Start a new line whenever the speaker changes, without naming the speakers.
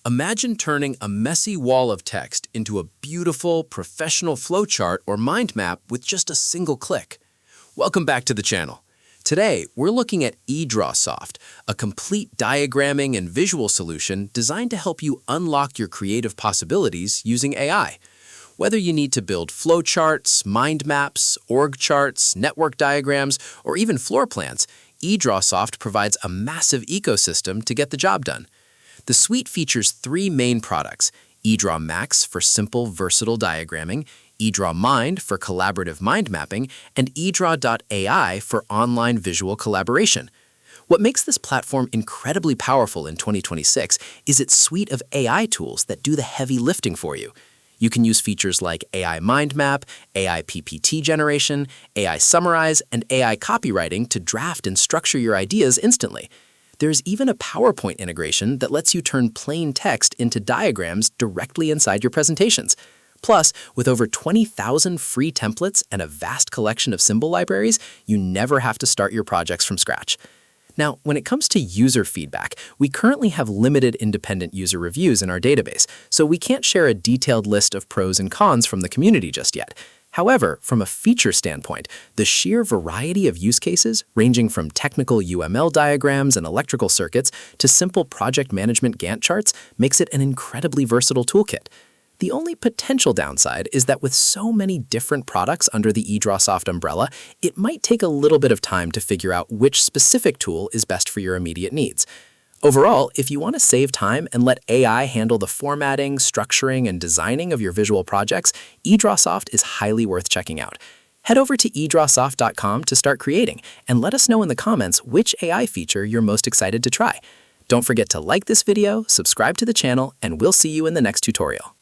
Imagine turning a messy wall of text into a beautiful, professional flowchart or mind map with just a single click. Welcome back to the channel. Today, we're looking at EdrawSoft, a complete diagramming and visual solution designed to help you unlock your creative possibilities using AI. Whether you need to build flowcharts, mind maps, org charts, network diagrams, or even floor plans, EdrawSoft provides a massive ecosystem to get the job done. The suite features three main products: EdrawMax for simple, versatile diagramming, EdrawMind for collaborative mind mapping, and Edraw.ai for online visual collaboration. What makes this platform incredibly powerful in 2026 is its suite of AI tools that do the heavy lifting for you. You can use features like AI Mind Map, AI PPT generation, AI Summarize, and AI copywriting to draft and structure your ideas instantly. There's even a PowerPoint integration that lets you turn plain text into diagrams directly inside your presentations. Plus, with over 20,000 free templates and a vast collection of symbol libraries, you never have to start your projects from scratch. Now, when it comes to user feedback, we currently have limited independent user reviews in our database, so we can't share a detailed list of pros and cons from the community just yet. However, from a feature standpoint, the sheer variety of use cases, ranging from technical UML diagrams and electrical circuits to simple project management Gantt charts, makes it an incredibly versatile toolkit. The only potential downside is that with so many different products under the EdrawSoft umbrella, it might take a little bit of time to figure out which specific tool is best for your immediate needs. Overall, if you want to save time and let AI handle the formatting, structuring, and designing of your visual projects, EdrawSoft is highly worth checking out. Head over to EdrawSoft.com to start creating, and let us know in the comments which AI feature you're most excited to try. Don't forget to like this video, subscribe to the channel, and we'll see you in the next tutorial.